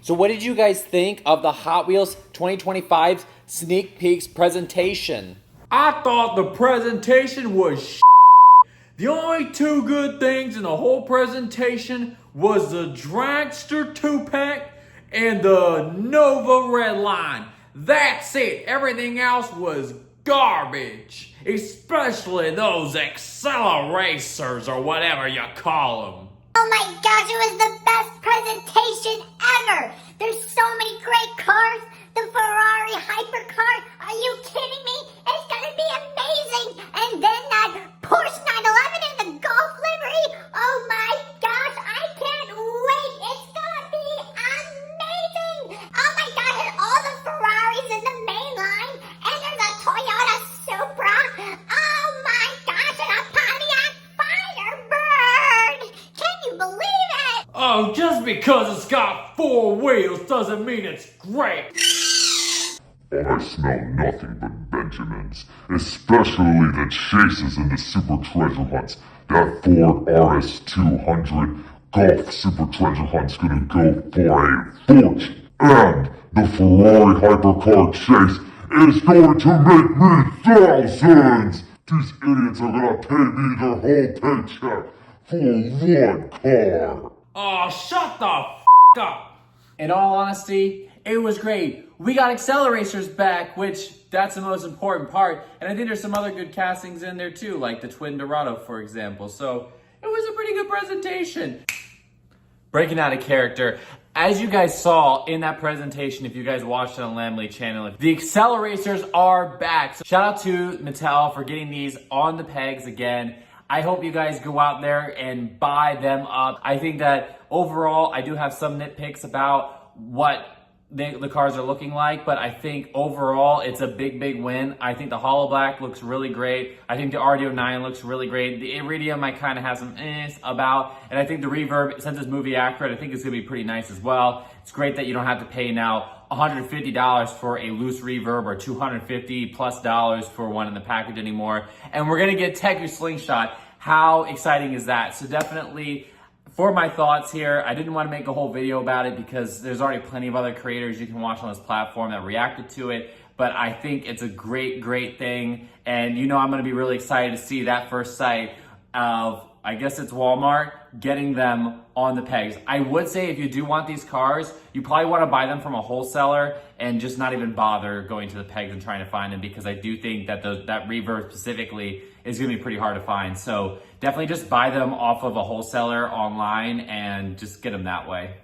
So what did you guys think of the Hot Wheels 2025 sneak peeks presentation? I thought the presentation was The only two good things in the whole presentation was the Dragster 2-pack and the Nova Red Line. That's it. Everything else was garbage. Especially those accelerators or whatever you call them. Oh my gosh, it was the best presentation ever! There's so many great cars! The Ferrari hypercar, are you kidding me? It's gonna be amazing! And then that Porsche 911 in the Golf livery! Oh my gosh, I can't wait! It's gonna be amazing! Oh my gosh, and all the Ferraris in the main line, and there's a Toyota Supra! Oh my gosh, and a Pontiac Firebird! Can you believe it? Oh, just because it's got 4 wheels doesn't mean it's great. I smell nothing but Benjamins, especially the chases and the super treasure hunts. That Ford RS200 Golf super treasure hunt's gonna go for a fortune. And the Ferrari hypercar chase is going to make me thousands! These idiots are gonna pay me their whole paycheck for one car. Oh, shut the up. In all honesty, it was great. We got accelerators back, which that's the most important part. And I think there's some other good castings in there too, like the Twin Dorado, for example. So it was a pretty good presentation. Breaking out of character, as you guys saw in that presentation, if you guys watched it on Lamley channel, the accelerators are back. So shout out to Mattel for getting these on the pegs again. I hope you guys go out there and buy them up. I think that overall, I do have some nitpicks about what the cars are looking like, but I think overall it's a big win. I think the Hollow Black looks really great. I think the RDO 9 looks really great. The Iridium I kind of have some about, and I think the Reverb, since it's movie accurate, I think it's gonna be pretty nice as well. It's great that you don't have to pay now $150 for a loose reverb or $250+ for one in the package anymore. And we're gonna get Teku Slingshot. How exciting is that? So definitely, for my thoughts here, I didn't want to make a whole video about it because there's already plenty of other creators you can watch on this platform that reacted to it. But I think it's a great thing. And you know I'm going to be really excited to see that first sight of, I guess it's Walmart, getting them on the pegs. I would say if you do want these cars, you probably want to buy them from a wholesaler and just not even bother going to the pegs and trying to find them, because I do think that that reverb specifically is going to be pretty hard to find. So definitely just buy them off of a wholesaler online and just get them that way.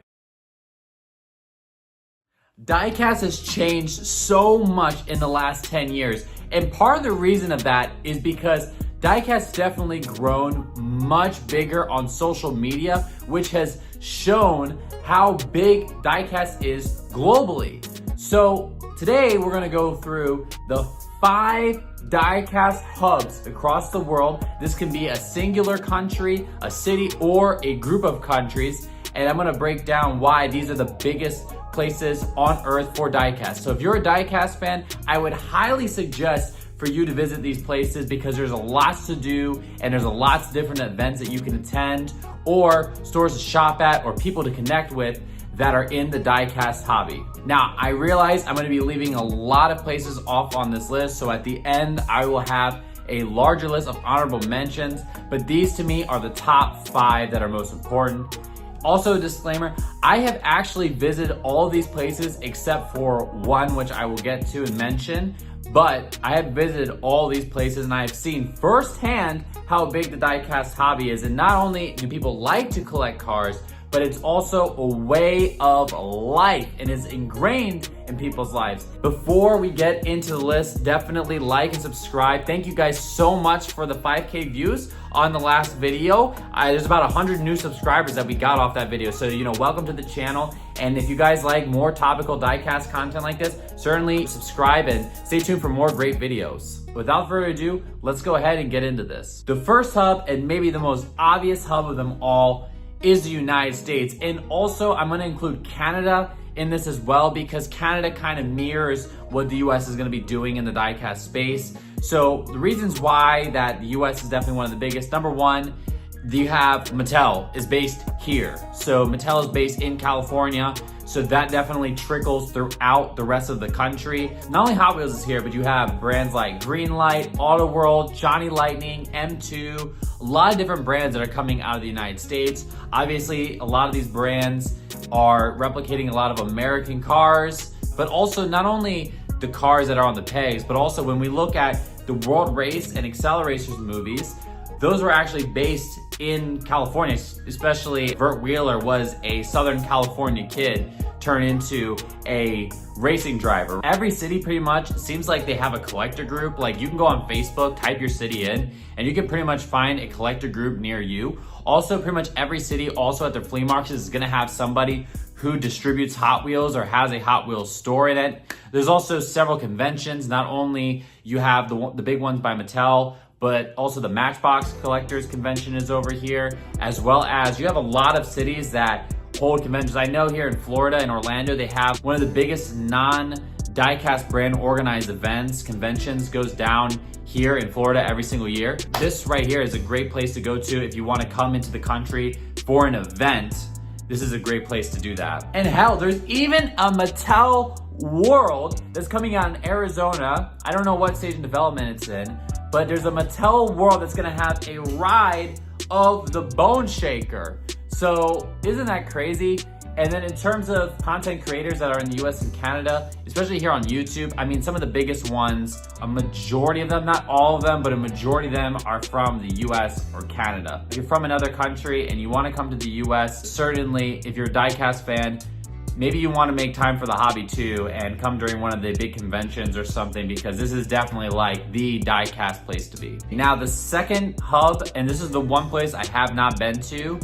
Diecast has changed so much in the last 10 years. And part of the reason of that is because Diecast definitely grown much bigger on social media, which has shown how big Diecast is globally. So today we're gonna go through the 5 Diecast hubs across the world. This can be a singular country, a city, or a group of countries. And I'm gonna break down why these are the biggest places on earth for Diecast. So if you're a Diecast fan, I would highly suggest for you to visit these places because there's a lot to do and there's a lots of different events that you can attend or stores to shop at or people to connect with that are in the Diecast hobby. Now, I realize I'm gonna be leaving a lot of places off on this list, so at the end, I will have a larger list of honorable mentions, but these to me are the top 5 that are most important. Also, a disclaimer, I have actually visited all of these places except for one, which I will get to and mention, but I have visited all these places and I have seen firsthand how big the Diecast hobby is. And not only do people like to collect cars, but it's also a way of life and is ingrained in people's lives. Before we get into the list, definitely like and subscribe. Thank you guys so much for the 5K views on the last video. There's about 100 new subscribers that we got off that video. So, welcome to the channel. And if you guys like more topical Diecast content like this, certainly subscribe and stay tuned for more great videos. Without further ado, let's go ahead and get into this. The first hub, and maybe the most obvious hub of them all, is the United States. And also I'm gonna include Canada in this as well because Canada kind of mirrors what the US is gonna be doing in the Diecast space. So the reasons why that the US is definitely one of the biggest, number one, you have Mattel is based here. So Mattel is based in California. So that definitely trickles throughout the rest of the country. Not only Hot Wheels is here, but you have brands like Greenlight, Auto World, Johnny Lightning, M2, a lot of different brands that are coming out of the United States. Obviously, a lot of these brands are replicating a lot of American cars, but also not only the cars that are on the pegs, but also when we look at the World Race and Acceleracers movies, those were actually based in California, especially Burt Wheeler was a Southern California kid turned into a racing driver. Every city pretty much seems like they have a collector group. Like you can go on Facebook, type your city in, and you can pretty much find a collector group near you. Also, pretty much every city also at their flea markets is gonna have somebody who distributes Hot Wheels or has a Hot Wheels store in it. There's also several conventions. Not only you have the big ones by Mattel, but also the Matchbox Collectors Convention is over here, as well as you have a lot of cities that hold conventions. I know here in Florida and Orlando, they have one of the biggest non-diecast brand organized events, conventions goes down here in Florida every single year. This right here is a great place to go to if you want to come into the country for an event. This is a great place to do that. And hell, there's even a Mattel World that's coming out in Arizona. I don't know what stage of development it's in, but there's a Mattel World that's gonna have a ride of the Bone Shaker. So isn't that crazy? And then in terms of content creators that are in the US and Canada, especially here on YouTube, I mean, some of the biggest ones, a majority of them, not all of them, but a majority of them are from the US or Canada. If you're from another country and you wanna come to the US, certainly if you're a diecast fan, maybe you wanna make time for the hobby too and come during one of the big conventions or something, because this is definitely like the diecast place to be. Now the second hub, and this is the one place I have not been to,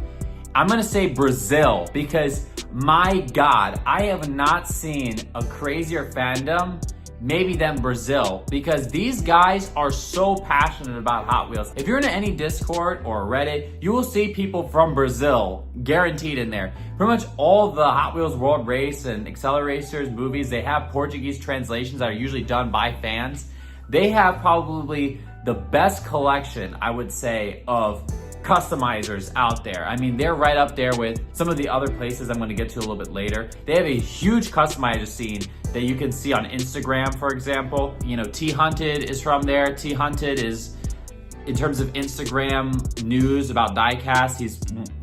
I'm gonna say Brazil, because my God, I have not seen a crazier fandom maybe than Brazil, because these guys are so passionate about Hot Wheels. If you're in any Discord or Reddit, you will see people from Brazil guaranteed in there. Pretty much all the Hot Wheels World Race and Acceleracers movies, they have Portuguese translations that are usually done by fans. They have probably the best collection, I would say, of customizers out there. I mean, they're right up there with some of the other places I'm going to get to a little bit later. They have a huge customizer scene that you can see on Instagram, for example. You know, T Hunted is from there. T Hunted is, in terms of Instagram news about diecast, he's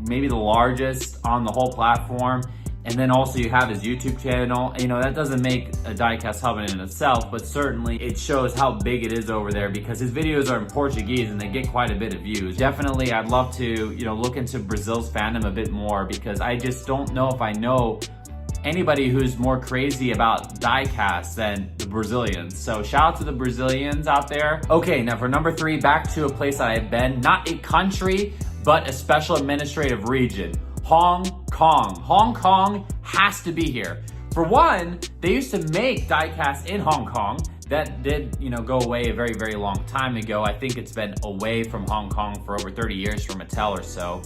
maybe the largest on the whole platform. And then also you have his YouTube channel. You know, that doesn't make a diecast hub in itself, but certainly it shows how big it is over there, because his videos are in Portuguese and they get quite a bit of views. Definitely, I'd love to, you know, look into Brazil's fandom a bit more, because I just don't know if I know anybody who's more crazy about diecast than the Brazilians. So shout out to the Brazilians out there. Okay, now for number 3, back to a place that I've been, not a country, but a special administrative region. Hong Kong. Hong Kong has to be here. For one, they used to make diecast in Hong Kong. That did, you know, go away a very, very long time ago. I think it's been away from Hong Kong for over 30 years for Mattel or so.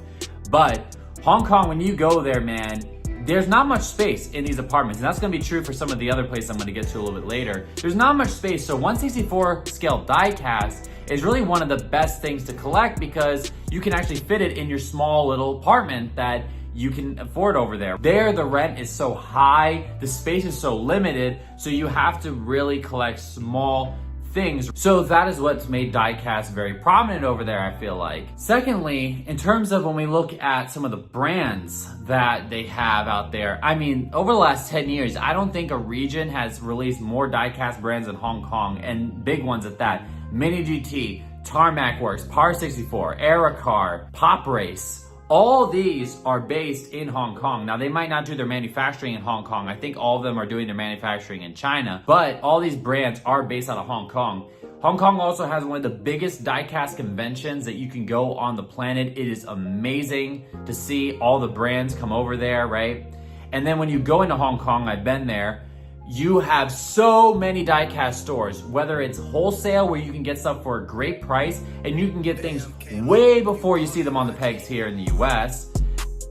But Hong Kong, when you go there, man, there's not much space in these apartments. And that's gonna be true for some of the other places I'm gonna get to a little bit later. There's not much space. So 1/64 scale diecast is really one of the best things to collect, because you can actually fit it in your small little apartment that you can afford over there. There, the rent is so high, the space is so limited, so you have to really collect small things. So that is what's made diecast very prominent over there, I feel like. Secondly, in terms of when we look at some of the brands that they have out there, I mean, over the last 10 years, I don't think a region has released more diecast brands than Hong Kong, and big ones at that. Mini GT, Tarmac Works, Par 64, Aerocar, Pop Race. All these are based in Hong Kong. Now, they might not do their manufacturing in Hong Kong. I think all of them are doing their manufacturing in China, but all these brands are based out of Hong Kong. Hong Kong also has one of the biggest diecast conventions that you can go on the planet. It is amazing to see all the brands come over there, right? And then when you go into Hong Kong, I've been there, you have so many diecast stores, whether it's wholesale where you can get stuff for a great price and you can get things way before you see them on the pegs here in the US,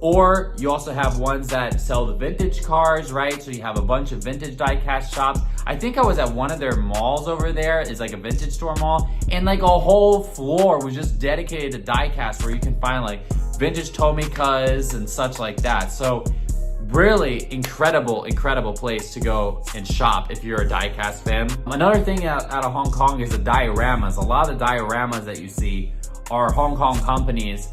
or you also have ones that sell the vintage cars, right? So you have a bunch of vintage diecast shops. I think I was at one of their malls over there. It's like a vintage store mall, and like a whole floor was just dedicated to diecast, where you can find like vintage Tomicas and such like that. So really incredible place to go and shop if you're a diecast fan. Another thing out of Hong Kong is the dioramas. A lot of the dioramas that you see are Hong Kong companies.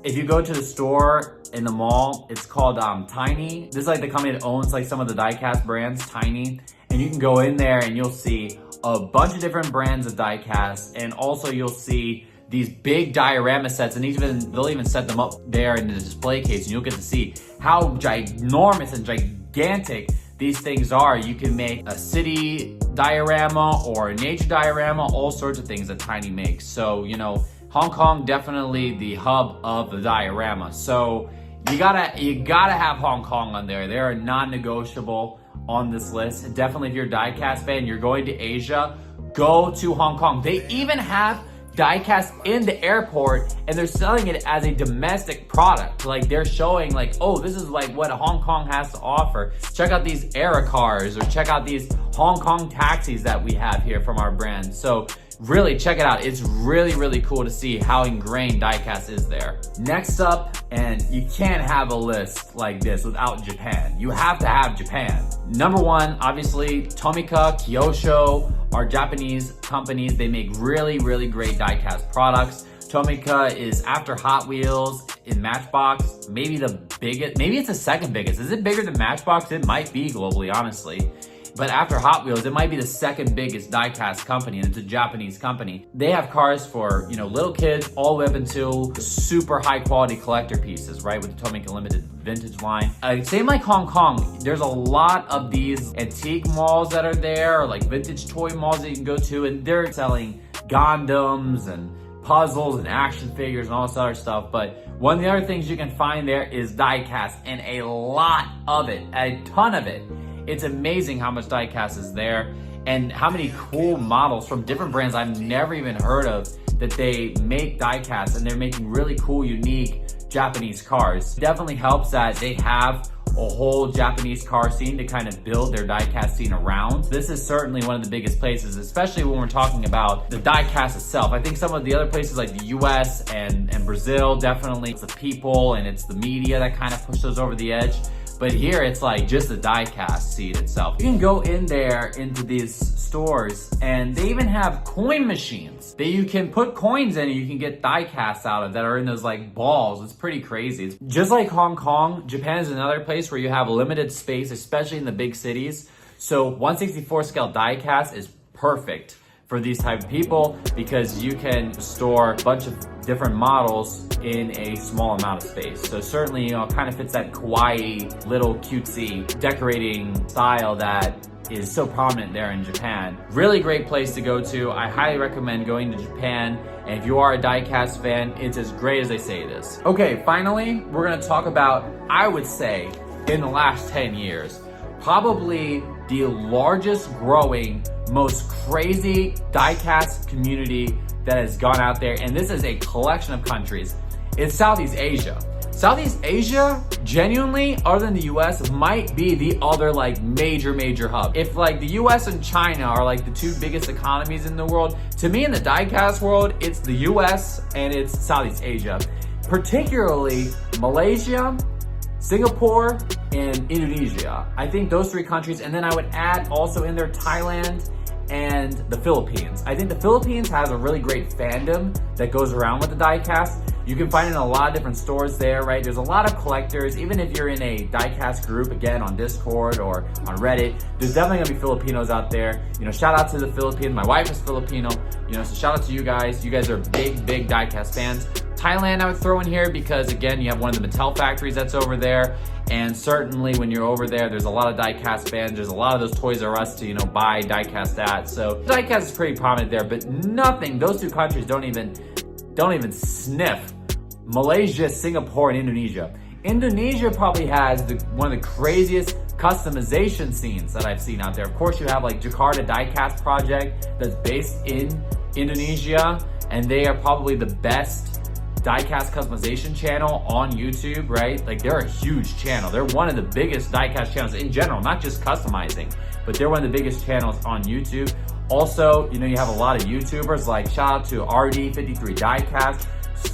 If you go to the store in the mall, it's called Tiny. This is like the company that owns like some of the diecast brands, Tiny. And you can go in there and you'll see a bunch of different brands of diecast, and also you'll see these big diorama sets, and they'll even set them up there in the display case, and you'll get to see how ginormous and gigantic these things are. You can make a city diorama or a nature diorama, all sorts of things that Tiny makes. So, you know, Hong Kong, definitely the hub of the diorama. So you gotta have Hong Kong on there. They are non-negotiable on this list. Definitely if you're a diecast fan, you're going to Asia, go to Hong Kong. They even have diecast in the airport, and they're selling it as a domestic product. Like they're showing like, oh, this is like what Hong Kong has to offer. Check out these Era cars, or check out these Hong Kong taxis that we have here from our brand. So really check it out. It's really cool to see how ingrained diecast is there. Next up, and you can't have a list like this without Japan. You have to have Japan. Number one, obviously, Tomica, Kyosho are Japanese companies. They make really great diecast products. Tomica is after Hot Wheels in Matchbox, maybe the biggest, maybe it's the second biggest. Is it bigger than Matchbox? It might be globally, honestly. But after Hot Wheels, it might be the second biggest diecast company, and it's a Japanese company. They have cars for, you know, little kids all the way up until super high quality collector pieces, right? With the Tomica Limited Vintage line. Same like Hong Kong, there's a lot of these antique malls that are there, or like vintage toy malls that you can go to, and they're selling Gundams and puzzles and action figures and all this other stuff. But one of the other things you can find there is diecast, and a lot of it, a ton of it. It's amazing how much diecast is there and how many cool models from different brands I've never even heard of that they make diecast, and they're making really cool, unique Japanese cars. It definitely helps that they have a whole Japanese car scene to kind of build their diecast scene around. This is certainly one of the biggest places, especially when we're talking about the diecast itself. I think some of the other places like the US and Brazil, definitely it's the people and it's the media that kind of push those over the edge. But here it's like just the diecast scene itself. You can go in there into these stores, and they even have coin machines that you can put coins in and you can get diecast out of that are in those like balls. It's pretty crazy. It's just like Hong Kong, Japan is another place where you have limited space, especially in the big cities. So 1/64 scale diecast is perfect for these type of people because you can store a bunch of different models in a small amount of space. So certainly, you know, it kind of fits that kawaii, little cutesy decorating style that is so prominent there in Japan. Really great place to go to. I highly recommend going to Japan. And if you are a diecast fan, it's as great as they say it is. Okay, finally, we're gonna talk about, I would say, in the last 10 years, probably the largest growing, most crazy diecast community that has gone out there. And this is a collection of countries. It's Southeast Asia. Southeast Asia, genuinely, other than the US, might be the other like major hub. If like the US and China are like the two biggest economies in the world, to me in the diecast world, it's the US and it's Southeast Asia. Particularly Malaysia, Singapore, and Indonesia. I think those three countries, and then I would add also in there Thailand and the Philippines. I think the Philippines has a really great fandom that goes around with the diecast. You can find it in a lot of different stores there, right? There's a lot of collectors. Even if you're in a diecast group, again, on Discord or on Reddit, there's definitely gonna be Filipinos out there. You know, shout out to the Philippines. My wife is Filipino, you know, so shout out to you guys. You guys are big diecast fans. Thailand I would throw in here because, again, you have one of the Mattel factories that's over there. And certainly when you're over there, there's a lot of diecast fans. There's a lot of those Toys R Us to, you know, buy diecast at. So diecast is pretty prominent there, but nothing, those two countries don't even sniff Malaysia, Singapore, and Indonesia. Indonesia probably has one of the craziest customization scenes that I've seen out there. Of course, you have like Jakarta Diecast Project that's based in Indonesia, and they are probably the best diecast customization channel on YouTube, right? Like they're a huge channel. They're one of the biggest diecast channels in general, not just customizing, but they're one of the biggest channels on YouTube. Also, you know, you have a lot of YouTubers like shout out to RD53 Diecast,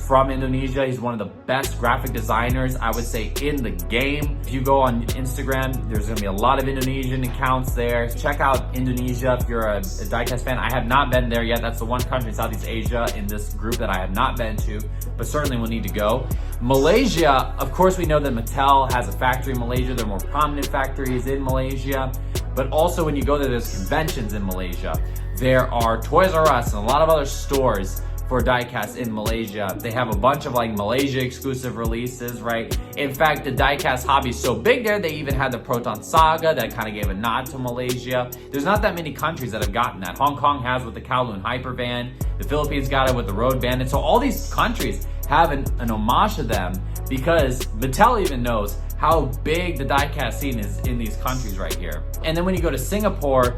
from Indonesia. He's one of the best graphic designers, I would say, in the game. If you go on Instagram, there's gonna be a lot of Indonesian accounts there. Check out Indonesia if you're a diecast fan. I have not been there yet. That's the one country in Southeast Asia in this group that I have not been to, but certainly will need to go. Malaysia, of course, we know that Mattel has a factory in Malaysia. There are more prominent factories in Malaysia, but also when you go there, there's conventions in Malaysia. There are Toys R Us and a lot of other stores for diecast in Malaysia. They have a bunch of like Malaysia exclusive releases, right? In fact, the diecast hobby is so big there, they even had the Proton Saga that kind of gave a nod to Malaysia. There's not that many countries that have gotten that. Hong Kong has with the Kowloon Hyper Van, the Philippines got it with the Road Bandit. So all these countries have an homage to them because Mattel even knows how big the diecast scene is in these countries right here. And then when you go to Singapore,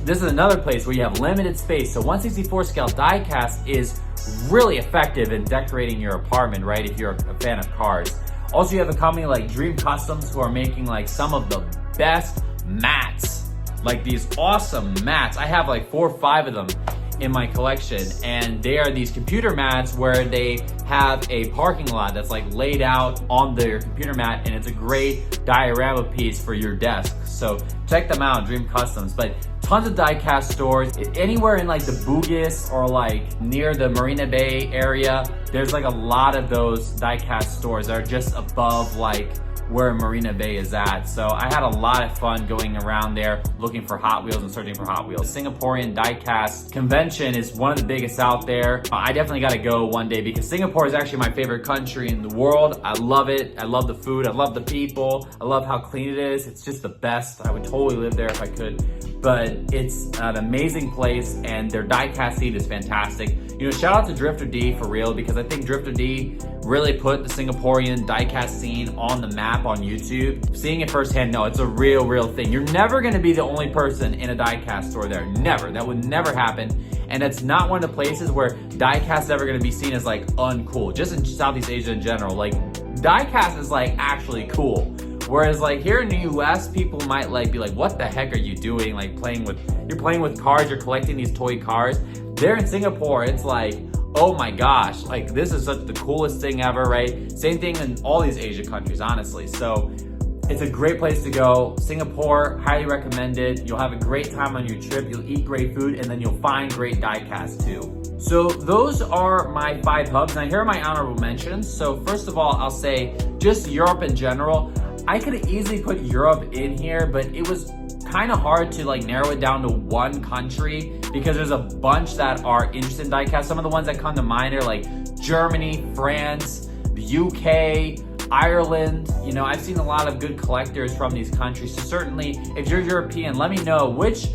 this is another place where you have limited space. So 1/64 scale diecast is really effective in decorating your apartment, right? If you're a fan of cars. Also, you have a company like Dream Customs who are making like some of the best mats, like these awesome mats. I have like 4 or 5 of them in my collection, and they are these computer mats where they have a parking lot that's like laid out on their computer mat, and it's a great diorama piece for your desk. So check them out, Dream Customs. But tons of diecast stores anywhere in like the Bugis or like near the Marina Bay area. There's like a lot of those diecast stores that are just above like where Marina Bay is at. So I had a lot of fun going around there looking for Hot Wheels and searching for Hot Wheels. The Singaporean diecast convention is one of the biggest out there. I definitely got to go one day because Singapore is actually my favorite country in the world. I love it. I love the food. I love the people. I love how clean it is. It's just the best. I would totally live there if I could. But it's an amazing place and their diecast scene is fantastic. You know, shout out to Drifter D for real, because I think Drifter D really put the Singaporean diecast scene on the map on YouTube. Seeing it firsthand, no, it's a real thing. You're never gonna be the only person in a diecast store there. Never. That would never happen. And it's not one of the places where diecast is ever gonna be seen as like uncool. Just in Southeast Asia in general, like diecast is like actually cool. Whereas like here in the US, people might like be like, what the heck are you doing? Like you're playing with cars, you're collecting these toy cars. There in Singapore, it's like, oh my gosh, like this is such the coolest thing ever, right? Same thing in all these Asia countries, honestly. So it's a great place to go. Singapore, highly recommended. You'll have a great time on your trip. You'll eat great food, and then you'll find great diecast too. So those are my 5 hubs. Now here are my honorable mentions. So first of all, I'll say just Europe in general. I could have easily put Europe in here, but it was kind of hard to like narrow it down to one country because there's a bunch that are interested in diecast. Some of the ones that come to mind are like Germany, France, the UK, Ireland. You know, I've seen a lot of good collectors from these countries. So certainly if you're European, let me know which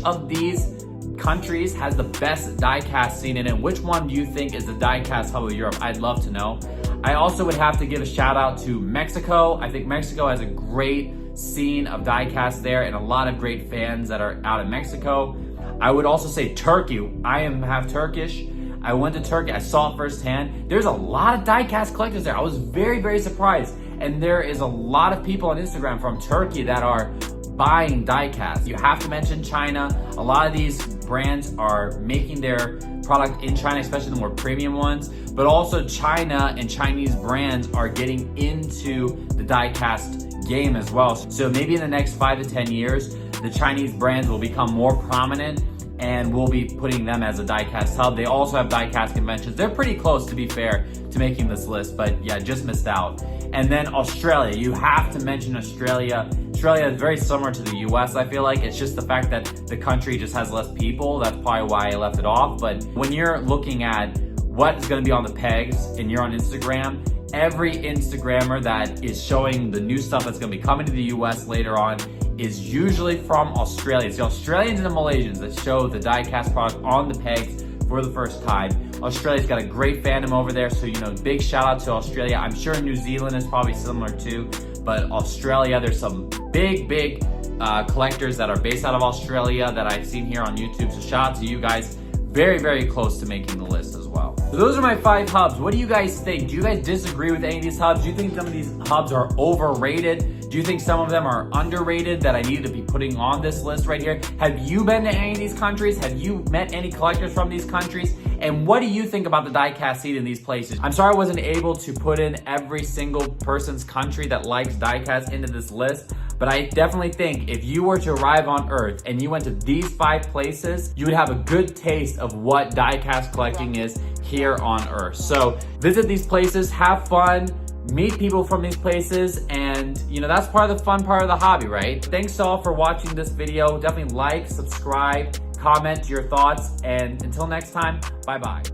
of these countries has the best diecast scene in it. Which one do you think is the diecast hub of Europe? I'd love to know. I also would have to give a shout out to Mexico. I think Mexico has a great scene of diecast there and a lot of great fans that are out in Mexico. I would also say Turkey. I am half Turkish. I went to Turkey. I saw it firsthand. There's a lot of diecast collectors there. I was very surprised. And there is a lot of people on Instagram from Turkey that are buying diecast. You have to mention China. A lot of these brands are making their product in China, especially the more premium ones, but also China and Chinese brands are getting into the diecast game as well. So maybe in the next 5 to 10 years, the Chinese brands will become more prominent and we'll be putting them as a diecast hub. They also have diecast conventions. They're pretty close, to be fair, to making this list, but yeah, just missed out. And then Australia, you have to mention Australia. Australia is very similar to the US, I feel like. It's just the fact that the country just has less people. That's probably why I left it off. But when you're looking at what is gonna be on the pegs and you're on Instagram, every Instagrammer that is showing the new stuff that's gonna be coming to the US later on is usually from Australia. It's the Australians and the Malaysians that show the diecast product on the pegs for the first time. Australia's got a great fandom over there, so you know, big shout out to Australia. I'm sure New Zealand is probably similar too, but Australia, there's some big collectors that are based out of Australia that I've seen here on YouTube, so shout out to you guys. Very close to making the list as well. So those are my 5 hubs. What do you guys think? Do you guys disagree with any of these hubs? Do you think some of these hubs are overrated? Do you think some of them are underrated that I needed to be putting on this list right here? Have you been to any of these countries? Have you met any collectors from these countries? And what do you think about the diecast scene in these places? I'm sorry I wasn't able to put in every single person's country that likes diecast into this list, but I definitely think if you were to arrive on Earth and you went to these 5 places, you would have a good taste of what diecast collecting is here on Earth. So visit these places, have fun, meet people from these places, and that's part of the fun part of the hobby, right? Thanks all for watching this video. Definitely like, subscribe, comment your thoughts, and until next time, bye-bye.